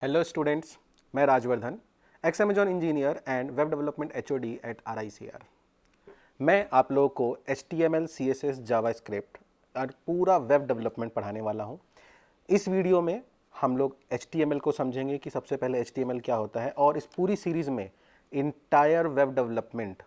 Hello students, मैं Rajvardhan, ex Amazon engineer and web development HOD at RICR। मैं आप लोगों को HTML, CSS, जावास्क्रिप्ट और पूरा वेब डेवलपमेंट पढ़ाने वाला हूं। इस वीडियो में हम लोग HTML को समझेंगे कि सबसे पहले HTML क्या होता है, और इस पूरी सीरीज़ में इंटायर वेब डेवलपमेंट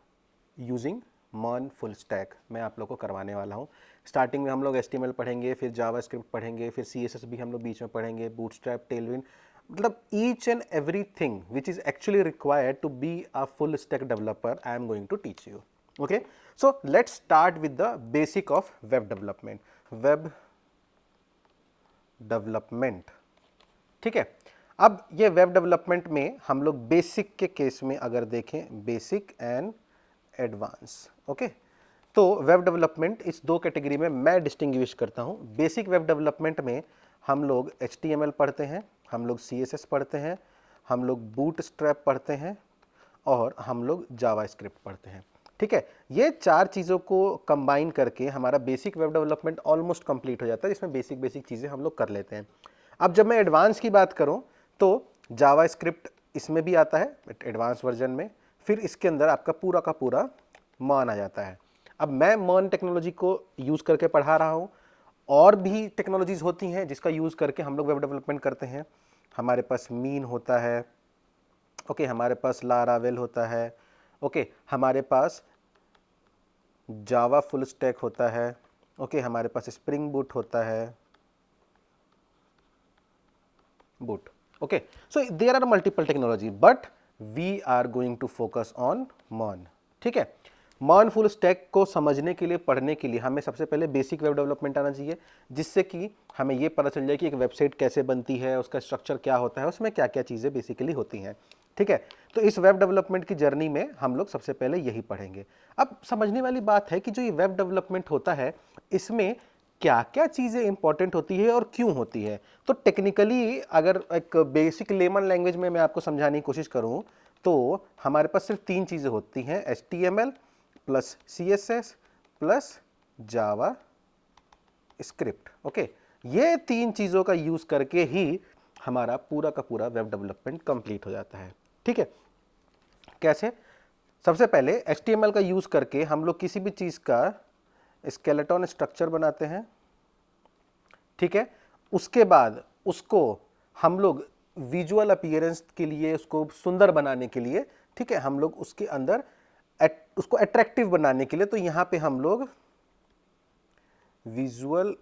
यूजिंग मॉन फुल स्टैक मैं आप लोग को करवाने वाला हूँ। स्टार्टिंग में हम लोग HTML पढ़ेंगे, फिर जावास्क्रिप्ट पढ़ेंगे, फिर CSS भी हम लोग बीच में पढ़ेंगे, बूटस्ट्रैप, टेलविंड, मतलब each and everything which is actually required to be a full stack developer I am going to teach you. Okay, so let's start with the basic of web development. Web development, ठीक है। अब ये web development में हम लोग basic के case में अगर देखें, बेसिक एंड एडवांस, ओके। तो वेब डेवलपमेंट इस दो कैटेगरी में मैं डिस्टिंग्विश करता हूं। बेसिक वेब डेवलपमेंट में हम लोग HTML पढ़ते हैं, हम लोग CSS पढ़ते हैं, हम लोग बूटस्ट्रैप पढ़ते हैं और हम लोग जावास्क्रिप्ट पढ़ते हैं, ठीक है। ये चार चीज़ों को कंबाइन करके हमारा basic web development almost complete हो जाता है, जिसमें बेसिक बेसिक चीज़ें हम लोग कर लेते हैं। अब जब मैं एडवांस की बात करूं तो जावास्क्रिप्ट इसमें भी आता है एडवांस वर्जन में, फिर इसके अंदर आपका पूरा का पूरा मॉन आ जाता है। अब मैं मॉन टेक्नोलॉजी को यूज़ करके पढ़ा रहा हूँ, और भी टेक्नोलॉजीज होती हैं जिसका यूज़ करके हम लोग वेब डेवलपमेंट करते हैं। हमारे पास मीन होता है, ओके, हमारे पास लारावेल होता है, ओके, हमारे पास जावा फुल स्टैक होता है, ओके, हमारे पास स्प्रिंग बूट होता है, boot, okay. So there are multiple technology but we are going to focus on मॉन, ठीक है। मॉन फुल स्टैक को समझने के लिए, पढ़ने के लिए हमें सबसे पहले बेसिक वेब डेवलपमेंट आना चाहिए, जिससे कि हमें ये पता चल जाए कि एक वेबसाइट कैसे बनती है, उसका स्ट्रक्चर क्या होता है, उसमें क्या क्या चीज़ें बेसिकली होती हैं, ठीक है। तो इस वेब डेवलपमेंट की जर्नी में हम लोग सबसे पहले यही पढ़ेंगे। अब समझने वाली बात है कि जो ये वेब डेवलपमेंट होता है, इसमें क्या क्या चीज़ें इंपॉर्टेंट होती है और क्यों होती है। तो टेक्निकली अगर एक बेसिक लेमन लैंग्वेज में मैं आपको समझाने की कोशिश करूं, तो हमारे पास सिर्फ तीन चीज़ें होती हैं, HTML plus CSS plus Java script, okay. ये तीन चीज़ों का यूज़ करके ही हमारा पूरा का पूरा वेब डेवलपमेंट कंप्लीट हो जाता है, ठीक है। कैसे? सबसे पहले HTML का यूज़ करके हम लोग किसी भी चीज़ का स्केलेटन स्ट्रक्चर बनाते हैं, ठीक है। उसके बाद उसको हम लोग विजुअल अपीयरेंस के लिए, उसको सुंदर बनाने के लिए, ठीक है, हम लोग उसके अंदर उसको अट्रैक्टिव बनाने के लिए, तो यहां पे हम लोग विजुअल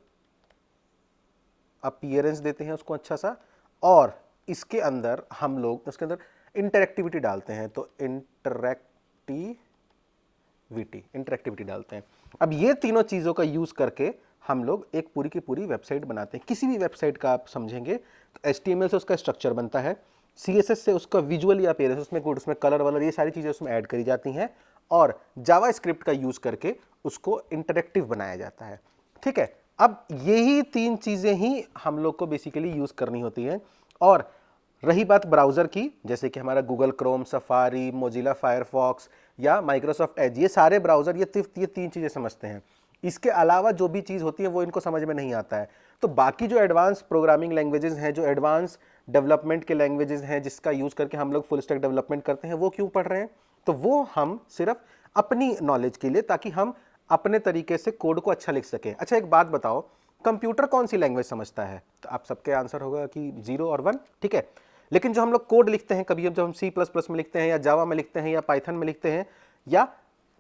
अपीयरेंस देते हैं उसको अच्छा सा, और इसके अंदर हम लोग उसके अंदर इंटरेक्टिविटी डालते हैं, तो इंटरेक्टिविटी डालते हैं। अब ये तीनों चीज़ों का यूज़ करके हम लोग एक पूरी की पूरी वेबसाइट बनाते हैं। किसी भी वेबसाइट का आप समझेंगे तो HTML से उसका स्ट्रक्चर बनता है, CSS से उसका विजुअली अपीयरेंस, उसमें कलर वलर ये सारी चीज़ें उसमें ऐड करी जाती हैं, और जावास्क्रिप्ट का यूज़ करके उसको इंटरेक्टिव बनाया जाता है, ठीक है। अब यही तीन चीज़ें ही हम लोग को बेसिकली यूज़ करनी होती हैं। और रही बात ब्राउज़र की, जैसे कि हमारा Google Chrome, safari, Mozilla Firefox या माइक्रोसॉफ्ट एज, ये सारे ब्राउज़र ये तीन चीज़ें समझते हैं। इसके अलावा जो भी चीज़ होती है वो इनको समझ में नहीं आता है। तो बाकी जो एडवांस प्रोग्रामिंग लैंग्वेजेस हैं, जो एडवांस डेवलपमेंट के लैंग्वेजेस हैं जिसका यूज़ करके हम लोग फुल स्टैक डेवलपमेंट करते हैं, वो क्यों पढ़ रहे हैं? तो वो हम सिर्फ अपनी नॉलेज के लिए, ताकि हम अपने तरीके से कोड को अच्छा लिख सकें। अच्छा, एक बात बताओ, कंप्यूटर कौन सी लैंग्वेज समझता है? तो आप सबके आंसर होगा कि 0 और 1, ठीक है। लेकिन जो हम लोग कोड लिखते हैं, कभी जब हम C++ में लिखते हैं, या जावा में लिखते हैं, या पाइथन में लिखते हैं, या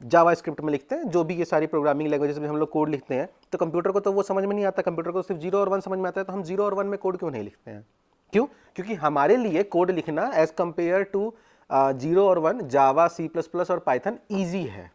जावास्क्रिप्ट में लिखते हैं, जो भी ये सारी प्रोग्रामिंग लैंग्वेजेस में हम लोग कोड लिखते हैं, तो कंप्यूटर को तो वो समझ में नहीं आता। कंप्यूटर को सिर्फ 0 और 1 समझ में आता है। तो हम 0 और 1 में कोड क्यों नहीं लिखते हैं? क्यों? क्योंकि हमारे लिए कोड लिखना एज कंपेयर टू 0 और 1, जावा, C++ और पाइथन ईजी है।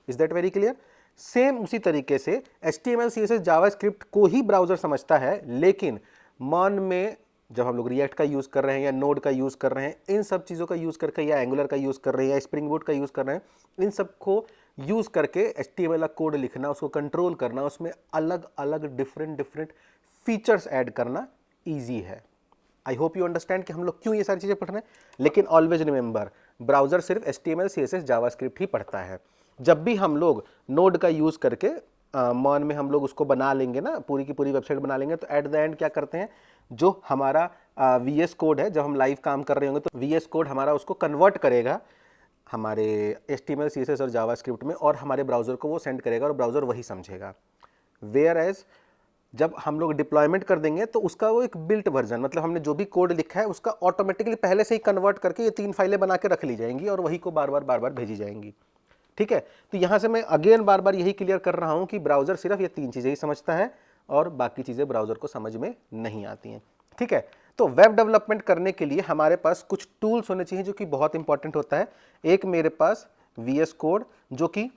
Is that very clear? Same उसी तरीके से HTML, CSS, जावास्क्रिप्ट को ही ब्राउजर समझता है, लेकिन मॉन में जब हम लोग रिएक्ट का यूज़ कर रहे हैं, या नोड का यूज़ कर रहे हैं, इन सब चीज़ों का यूज़ करके, या एंगुलर का यूज़ कर रहे हैं, या स्प्रिंग बूट का यूज़ कर रहे हैं, इन सब को यूज़ करके HTML का कोड लिखना, उसको कंट्रोल करना, उसमें अलग अलग डिफरेंट फीचर्स ऐड करना ईजी है। आई होप यू अंडरस्टैंड कि हम लोग क्यों ये सारी चीज़ें पढ़ रहे हैं। लेकिन ऑलवेज रिमेंबर, ब्राउजर सिर्फ HTML, CSS, जावास्क्रिप्ट ही पढ़ता है। जब भी हम लोग नोड का यूज़ करके मॉन में हम लोग उसको बना लेंगे ना, पूरी की पूरी वेबसाइट बना लेंगे, तो एट द एंड क्या करते हैं, जो हमारा VS कोड है, जब हम लाइव काम कर रहे होंगे तो VS कोड हमारा उसको कन्वर्ट करेगा हमारे HTML CSS और जावास्क्रिप्ट में, और हमारे ब्राउज़र को वो सेंड करेगा और ब्राउज़र वही समझेगा। वेयर एज जब हम लोग डिप्लॉयमेंट कर देंगे तो उसका वो एक बिल्ट वर्जन, मतलब हमने जो भी कोड लिखा है उसका ऑटोमेटिकली पहले से ही कन्वर्ट करके ये 3 फाइलें बना के रख ली जाएंगी और वही को बार बार भेजी जाएंगी। ठीक है, तो यहाँ से मैं अगेन बार बार यही क्लियर कर रहा हूँ कि ब्राउज़र सिर्फ ये 3 चीज़ें ही समझता है और बाकी चीज़ें ब्राउज़र को समझ में नहीं आती हैं। ठीक है, तो वेब डेवलपमेंट करने के लिए हमारे पास कुछ टूल्स होने चाहिए जो कि बहुत इंपॉर्टेंट होता है। एक मेरे पास VS कोड जो कि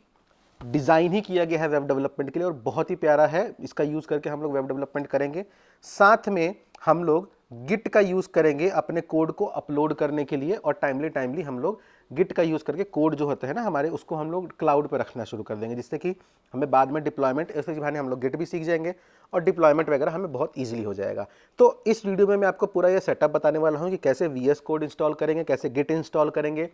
डिज़ाइन ही किया गया है वेब डेवलपमेंट के लिए और बहुत ही प्यारा है, इसका यूज़ करके हम लोग वेब डेवलपमेंट करेंगे। साथ में हम लोग गिट का यूज़ करेंगे अपने कोड को अपलोड करने के लिए, और टाइमली हम लोग गिट का यूज़ करके कोड जो होते हैं ना हमारे, उसको हम लोग क्लाउड पे रखना शुरू कर देंगे, जिससे कि हमें बाद में डिप्लॉयमेंट, इस बहाने हम लोग गिट भी सीख जाएंगे और डिप्लॉयमेंट वगैरह हमें बहुत ईजिली हो जाएगा। तो इस वीडियो में मैं आपको पूरा ये सेटअप बताने वाला हूँ कि कैसे VS कोड इंस्टॉल करेंगे, कैसे गिट इंस्टॉल करेंगे,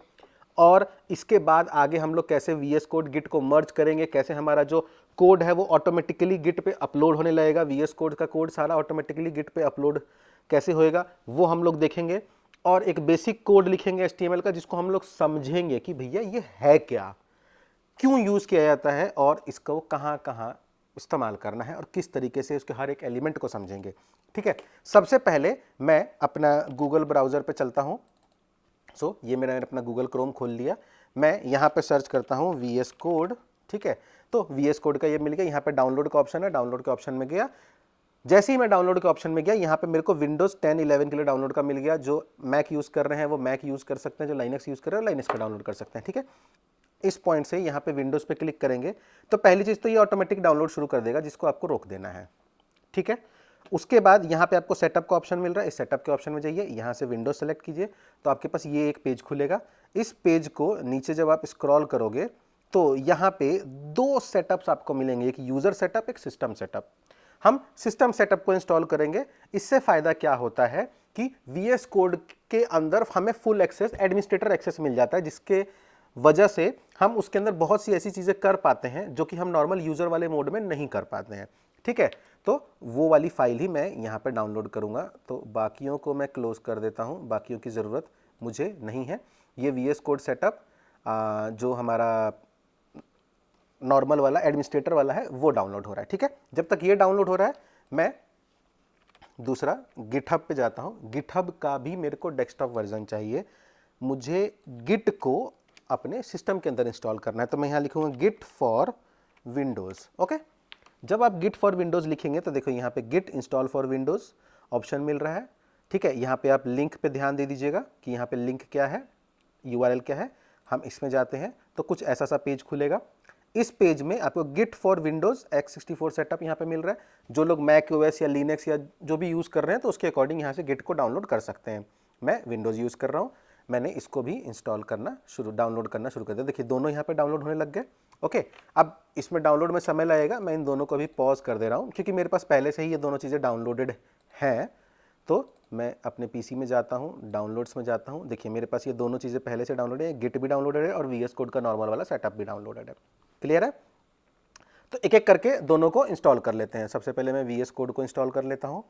और इसके बाद आगे हम लोग कैसे VS कोड गिट को मर्ज करेंगे, कैसे हमारा जो कोड है वो ऑटोमेटिकली गिट पे अपलोड होने लगेगा, VS कोड का कोड सारा ऑटोमेटिकली गिट पे अपलोड कैसे होएगा वो हम लोग देखेंगे, और एक बेसिक कोड लिखेंगे HTML का जिसको हम लोग समझेंगे कि भैया ये है क्या, क्यों यूज़ किया जाता है और इसको कहाँ कहाँ इस्तेमाल करना है और किस तरीके से उसके हर एक एलिमेंट को समझेंगे। ठीक है, सबसे पहले मैं अपना गूगल ब्राउज़र पे चलता हूँ। ये मैंने अपना गूगल क्रोम खोल लिया, मैं यहाँ पे सर्च करता हूँ VS कोड। ठीक है, तो VS कोड का ये मिल गया, यहाँ पे डाउनलोड का ऑप्शन है, डाउनलोड के ऑप्शन में गया। जैसे ही मैं डाउनलोड के ऑप्शन में गया, यहाँ पे मेरे को विंडोज़ 10 11 के लिए डाउनलोड का मिल गया। जो मैक यूज़ कर रहे हैं वो मैक यूज़ कर सकते हैं, जो लाइनक्स यूज़ कर रहे हैं लाइनक्स का डाउनलोड कर सकते हैं। ठीक है, इस पॉइंट से यहाँ पे विंडोज़ पे क्लिक करेंगे तो पहली चीज़ तो ये ऑटोमेटिक डाउनलोड शुरू कर देगा, जिसको आपको रोक देना है। ठीक है, उसके बाद यहाँ पे आपको सेटअप का ऑप्शन मिल रहा है, इस सेटअप के ऑप्शन में जाइए, यहाँ से विंडोज सेलेक्ट कीजिए तो आपके पास ये एक पेज खुलेगा। इस पेज को नीचे जब आप स्क्रॉल करोगे तो यहाँ पे 2 सेटअप्स आपको मिलेंगे, एक यूज़र सेटअप, एक सिस्टम सेटअप। हम सिस्टम सेटअप को इंस्टॉल करेंगे। इससे फ़ायदा क्या होता है कि VS कोड के अंदर हमें फुल एक्सेस, एडमिनिस्ट्रेटर एक्सेस मिल जाता है, जिसके वजह से हम उसके अंदर बहुत सी ऐसी चीज़ें कर पाते हैं जो कि हम नॉर्मल यूज़र वाले मोड में नहीं कर पाते हैं। ठीक है, तो वो वाली फाइल ही मैं यहाँ पर डाउनलोड करूँगा। तो बाकियों को मैं क्लोज़ कर देता हूँ, बाकियों की ज़रूरत मुझे नहीं है। ये VS कोड सेटअप जो हमारा नॉर्मल वाला एडमिनिस्ट्रेटर वाला है वो डाउनलोड हो रहा है। ठीक है, जब तक ये डाउनलोड हो रहा है मैं दूसरा गिटहब पे जाता हूँ। गिटहब का भी मेरे को डेस्कटॉप वर्जन चाहिए, मुझे गिट को अपने सिस्टम के अंदर इंस्टॉल करना है। तो मैं यहाँ लिखूँगा गिट फॉर विंडोज़। ओके, जब आप गिट फॉर विंडोज़ लिखेंगे तो देखो यहाँ पे Git install for Windows option मिल रहा है। ठीक है, यहाँ पे आप लिंक पे ध्यान दे दीजिएगा कि यहाँ पे लिंक क्या है, URL क्या है। हम इसमें जाते हैं तो कुछ ऐसा सा पेज खुलेगा। इस पेज में आपको Git for Windows x64 setup यहाँ पे मिल रहा है। जो लोग मैक OS या लिनक्स या जो भी यूज़ कर रहे हैं तो उसके अकॉर्डिंग यहाँ से गिट को डाउनलोड कर सकते हैं। मैं विंडोज़ यूज़ कर रहा हूँ, मैंने इसको भी इंस्टॉल करना डाउनलोड करना शुरू कर दिया। देखिए दोनों यहाँ पे डाउनलोड होने लग गए। ओके, अब इसमें डाउनलोड में समय लगेगा, मैं इन दोनों को भी पॉज कर दे रहा हूँ क्योंकि मेरे पास पहले से ही ये दोनों चीज़ें डाउनलोडेड हैं। तो मैं अपने PC में जाता हूँ, डाउनलोड्स में जाता हूँ। देखिए मेरे पास ये दोनों चीज़ें पहले से डाउनलोड है, गिट भी डाउनलोडेड है और VS कोड का नॉर्मल वाला सेटअप भी डाउनलोडेड है। क्लियर है? तो एक एक करके दोनों को इंस्टॉल कर लेते हैं। सबसे पहले मैं VS कोड को इंस्टॉल कर लेता हूँ।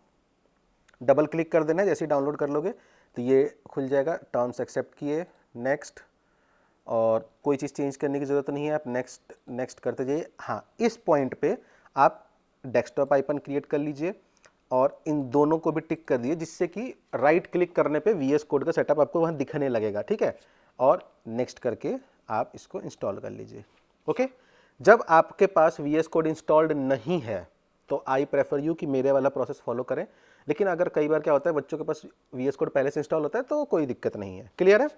डबल क्लिक कर देना है, जैसे ही डाउनलोड कर लोगे तो ये खुल जाएगा। टर्म्स एक्सेप्ट किए, नेक्स्ट, और कोई चीज़ चेंज करने की ज़रूरत नहीं है, आप नेक्स्ट नेक्स्ट करते जाइए। हाँ, इस पॉइंट पे आप डेस्कटॉप आइकन क्रिएट कर लीजिए और इन दोनों को भी टिक कर दिए, जिससे कि राइट क्लिक करने पे VS कोड का सेटअप आपको वहाँ दिखने लगेगा। ठीक है, और नेक्स्ट करके आप इसको इंस्टॉल कर लीजिए। ओके, जब आपके पास VS कोड इंस्टॉल्ड नहीं है तो आई प्रेफर यू कि मेरे वाला प्रोसेस फॉलो करें। लेकिन अगर कई बार क्या होता है बच्चों के पास VS कोड पहले से इंस्टॉल होता है तो कोई दिक्कत नहीं है। क्लियर है?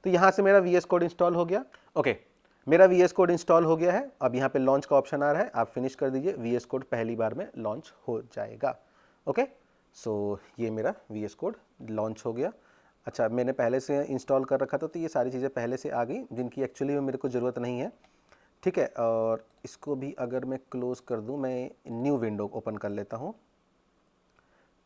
तो यहाँ से मेरा VS कोड इंस्टॉल हो गया। ओके, मेरा VS कोड इंस्टॉल हो गया है। अब यहाँ पे लॉन्च का ऑप्शन आ रहा है, आप फिनिश कर दीजिए, VS कोड पहली बार में लॉन्च हो जाएगा। ओके, सो ये मेरा VS कोड लॉन्च हो गया। अच्छा, मैंने पहले से इंस्टॉल कर रखा था तो ये सारी चीज़ें पहले से आ गई जिनकी एक्चुअली में मेरे को ज़रूरत नहीं है। ठीक है, और इसको भी अगर मैं क्लोज़ कर दूं, मैं न्यू विंडो ओपन कर लेता हूं।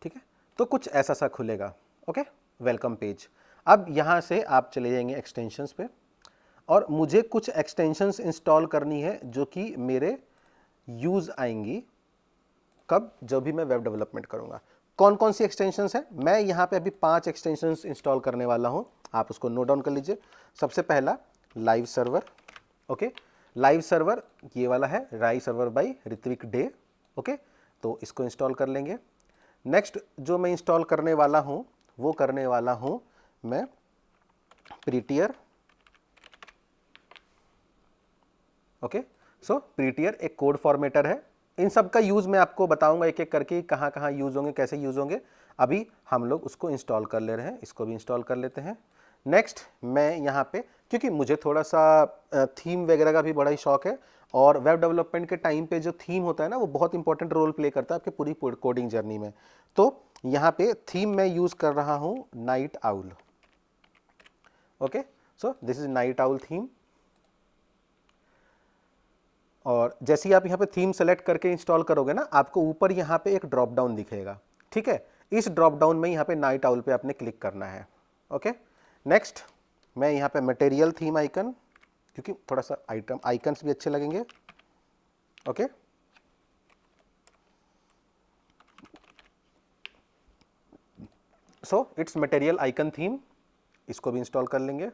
ठीक है, तो कुछ ऐसा सा खुलेगा। Okay, welcome page. अब यहाँ से आप चले जाएंगे एक्सटेंशंस पे, और मुझे कुछ एक्सटेंशंस इंस्टॉल करनी है जो कि मेरे यूज़ आएंगी कब, जब भी मैं वेब डेवलपमेंट करूँगा। कौन कौन सी एक्सटेंशंस है, मैं यहाँ पे अभी 5 एक्सटेंशंस इंस्टॉल करने वाला हूँ, आप उसको नोट डाउन कर लीजिए। सबसे पहला live server, okay, live server ये वाला है, राई server by Ritwick Dey, okay, तो इसको इंस्टॉल कर लेंगे। नेक्स्ट जो मैं इंस्टॉल करने वाला हूँ वो करने वाला हूँ मैं प्रीटियर, ओके। सो प्रीटियर एक कोड फॉर्मेटर है। इन सब का यूज़ मैं आपको बताऊंगा एक एक करके कहाँ कहाँ यूज़ होंगे, कैसे यूज़ होंगे। अभी हम लोग उसको इंस्टॉल कर ले रहे हैं, इसको भी इंस्टॉल कर लेते हैं। नेक्स्ट मैं यहाँ पे, क्योंकि मुझे थोड़ा सा थीम वगैरह का भी बड़ा ही शौक है, और वेब डेवलपमेंट के टाइम पे जो थीम होता है ना वो बहुत इंपॉर्टेंट रोल प्ले करता है आपके पूरी कोडिंग जर्नी में। तो यहाँ पे थीम मैं यूज़ कर रहा हूँ night owl, okay. So this is night owl theme. और जैसे ही आप यहाँ पे थीम सेलेक्ट करके इंस्टॉल करोगे ना, आपको ऊपर यहाँ पे एक ड्रॉप डाउन दिखेगा, ठीक है। इस ड्रॉप डाउन में यहाँ पे नाइट आउल पे आपने क्लिक करना है, ओके। नेक्स्ट मैं यहाँ पे मटेरियल थीम आइकन, क्योंकि थोड़ा सा आइकन्स भी अच्छे लगेंगे, okay. So it's material icon theme, इसको भी इंस्टॉल कर लेंगे।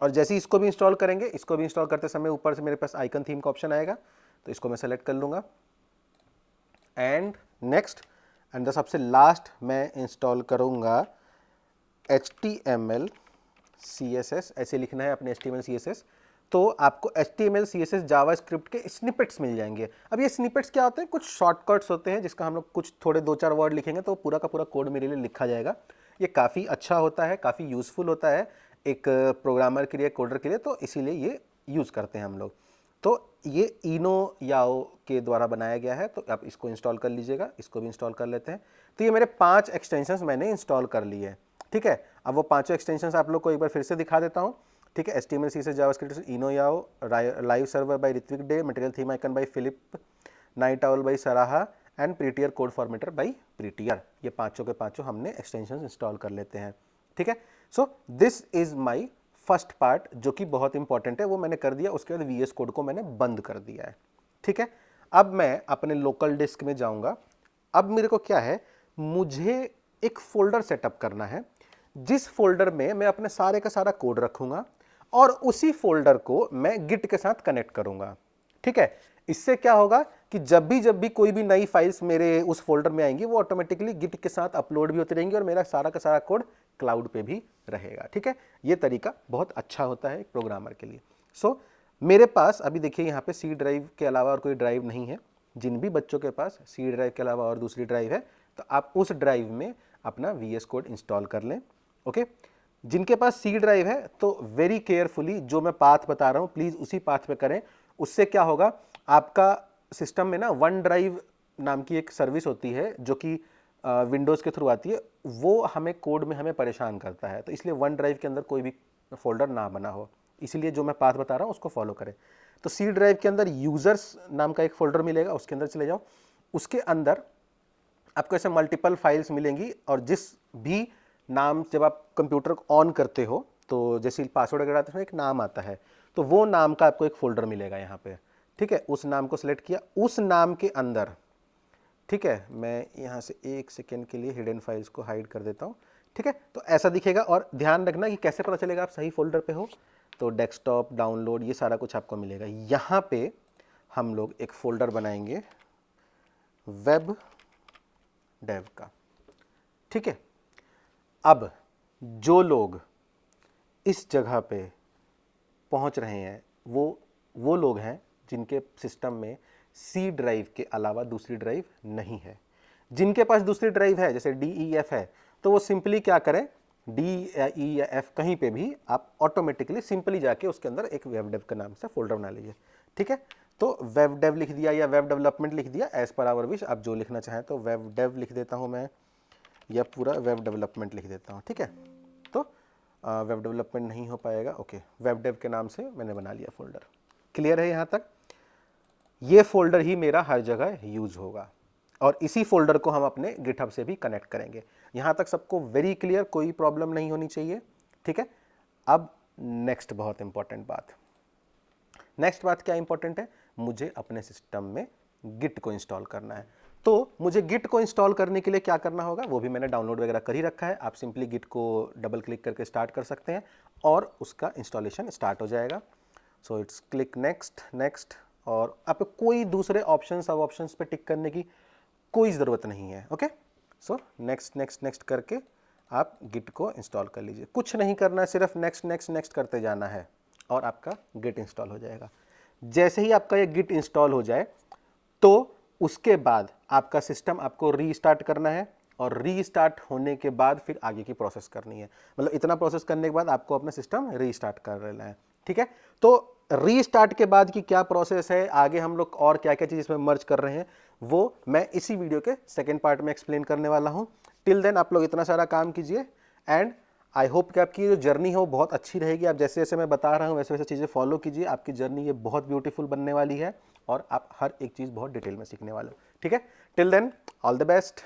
और जैसे ही इसको भी इंस्टॉल करेंगे, इसको भी इंस्टॉल करते समय ऊपर से मेरे पास आइकन थीम का ऑप्शन आएगा, तो इसको मैं सेलेक्ट कर लूँगा। एंड नेक्स्ट एंड द सबसे लास्ट मैं इंस्टॉल करूँगा HTML CSS, ऐसे लिखना है अपने HTML CSS। तो आपको HTML CSS जावास्क्रिप्ट के स्निपेट्स मिल जाएंगे। अब ये स्निपेट्स क्या होते हैं, कुछ शॉर्टकट्स होते हैं जिसका हम लोग कुछ थोड़े 2-4 वर्ड लिखेंगे तो पूरा का पूरा कोड मेरे लिए लिखा जाएगा। ये काफ़ी अच्छा होता है, काफ़ी यूज़फुल होता है एक प्रोग्रामर के लिए, कोडर के लिए, तो इसीलिए ये यूज़ करते हैं हम लोग। तो ये इनो याओ के द्वारा बनाया गया है, तो आप इसको इंस्टॉल कर लीजिएगा। इसको भी इंस्टॉल कर लेते हैं। तो ये मेरे 5 एक्सटेंशंस मैंने इंस्टॉल कर लिए, ठीक है। अब वो 5 एक्सटेंशंस आप लोग को एक बार फिर से दिखा देता हूँ, ठीक है। HTML CSS जावास्क्रिप्ट, इनो याओ, live server by Ritwick Dey, material theme icon by Philipp, Night Owl by Sarah and Prettier code formatter by Prettier. ये पांचों के पांचों हमने एक्सटेंशंस इंस्टॉल कर लेते हैं, ठीक है। So this is my first part, जो कि बहुत इंपॉर्टेंट है, वो मैंने कर दिया। उसके बाद VS कोड को मैंने बंद कर दिया है, ठीक है। अब मैं अपने लोकल डिस्क में जाऊंगा। अब मेरे को क्या है, मुझे एक फोल्डर सेटअप करना है, जिस फोल्डर में मैं अपने सारे का सारा कोड रखूंगा और उसी फोल्डर को मैं गिट के साथ कनेक्ट करूंगा, ठीक है। इससे क्या होगा कि जब भी कोई भी नई फाइल्स मेरे उस फोल्डर में आएंगी, वो ऑटोमेटिकली गिट के साथ अपलोड भी होती रहेंगी और मेरा सारा का सारा कोड क्लाउड पे भी रहेगा, ठीक है। ये तरीका बहुत अच्छा होता है एक प्रोग्रामर के लिए। सो मेरे पास अभी देखिए यहाँ पे C ड्राइव के अलावा और कोई ड्राइव नहीं है। जिन भी बच्चों के पास C ड्राइव के अलावा और दूसरी ड्राइव है, तो आप उस ड्राइव में अपना VS कोड इंस्टॉल कर लें, ओके। जिनके पास C ड्राइव है तो वेरी केयरफुली जो मैं पाथ बता रहा हूँ प्लीज़ उसी पाथ पे करें। उससे क्या होगा, आपका सिस्टम में ना वन ड्राइव नाम की एक सर्विस होती है जो कि विंडोज़ के थ्रू आती है, वो हमें कोड में हमें परेशान करता है। तो इसलिए वन ड्राइव के अंदर कोई भी फोल्डर ना बना हो, इसीलिए जो मैं पाथ बता रहा हूँ उसको फॉलो करें। तो C ड्राइव के अंदर यूज़र्स नाम का एक फोल्डर मिलेगा, उसके अंदर चले जाओ। उसके अंदर आपको ऐसे मल्टीपल फाइल्स मिलेंगी, और जिस भी नाम जब आप कंप्यूटर को ऑन करते हो तो जैसे पासवर्ड वगैरह आते हैं एक नाम आता है, तो वो नाम का आपको एक फोल्डर मिलेगा यहाँ पे, ठीक है। उस नाम को सिलेक्ट किया, उस नाम के अंदर, ठीक है, मैं यहाँ से 1 सेकेंड के लिए हिडन फाइल्स को हाइड कर देता हूँ, ठीक है। तो ऐसा दिखेगा, और ध्यान रखना कि कैसे पता चलेगा आप सही फोल्डर पे हो। तो डेस्कटॉप, डाउनलोड, ये सारा कुछ आपको मिलेगा। यहाँ पे हम लोग एक फोल्डर बनाएंगे वेब डेव का, ठीक है। अब जो लोग इस जगह पे पहुंच रहे हैं वो लोग हैं जिनके सिस्टम में C ड्राइव के अलावा दूसरी ड्राइव नहीं है। जिनके पास दूसरी ड्राइव है, जैसे D, E, F है, तो वो सिंपली क्या करें, D या E या F कहीं पे भी आप ऑटोमेटिकली सिंपली जाके उसके अंदर एक वेब डेव के नाम से फोल्डर बना लीजिए, ठीक है। तो वेब डेव लिख दिया या वेब डेवलपमेंट लिख दिया, एज पर आवर विश, आप जो लिखना चाहें। तो वेब डेव लिख देता हूँ मैं, या पूरा वेब डेवलपमेंट लिख देता हूँ, ठीक है। तो वेब डेवलपमेंट नहीं हो पाएगा, ओके, वेब डेव के नाम से मैंने बना लिया फोल्डर। क्लियर है यहाँ तक? ये फोल्डर ही मेरा हर जगह यूज होगा, और इसी फोल्डर को हम अपने गिटहब से भी कनेक्ट करेंगे। यहाँ तक सबको वेरी क्लियर, कोई प्रॉब्लम नहीं होनी चाहिए, ठीक है। अब नेक्स्ट बहुत इंपॉर्टेंट बात, नेक्स्ट बात क्या इंपॉर्टेंट है, मुझे अपने सिस्टम में गिट को इंस्टॉल करना है। तो मुझे गिट को इंस्टॉल करने के लिए क्या करना होगा, वो भी मैंने डाउनलोड वगैरह कर ही रखा है। आप सिंपली गिट को डबल क्लिक करके स्टार्ट कर सकते हैं और उसका इंस्टॉलेशन स्टार्ट हो जाएगा। So it's click next next, और आपको कोई दूसरे ऑप्शन सब ऑप्शंस पे टिक करने की कोई ज़रूरत नहीं है। Okay, so next next next करके आप गिट को इंस्टॉल कर लीजिए। कुछ नहीं करना है, सिर्फ नेक्स्ट नेक्स्ट नेक्स्ट करते जाना है और आपका गिट इंस्टॉल हो जाएगा। जैसे ही आपका ये गिट इंस्टॉल हो जाए तो उसके बाद आपका सिस्टम आपको रीस्टार्ट करना है, और रीस्टार्ट होने के बाद फिर आगे की प्रोसेस करनी है। मतलब इतना प्रोसेस करने के बाद आपको अपना सिस्टम रीस्टार्ट कर लेना है। ठीक है, तो रीस्टार्ट के बाद की क्या प्रोसेस है, आगे हम लोग और क्या क्या चीज़ इसमें मर्ज कर रहे हैं, वो मैं इसी वीडियो के सेकेंड पार्ट में एक्सप्लेन करने वाला हूँ। टिल देन आप लोग इतना सारा काम कीजिए, एंड आई होप कि आपकी जो जर्नी है वो बहुत अच्छी रहेगी। आप जैसे जैसे मैं बता रहा हूँ वैसे वैसे चीज़ें फॉलो कीजिए, आपकी जर्नी ये बहुत ब्यूटीफुल बनने वाली है और आप हर एक चीज़ बहुत डिटेल में सीखने वाले हो। ठीक है, till then all the best.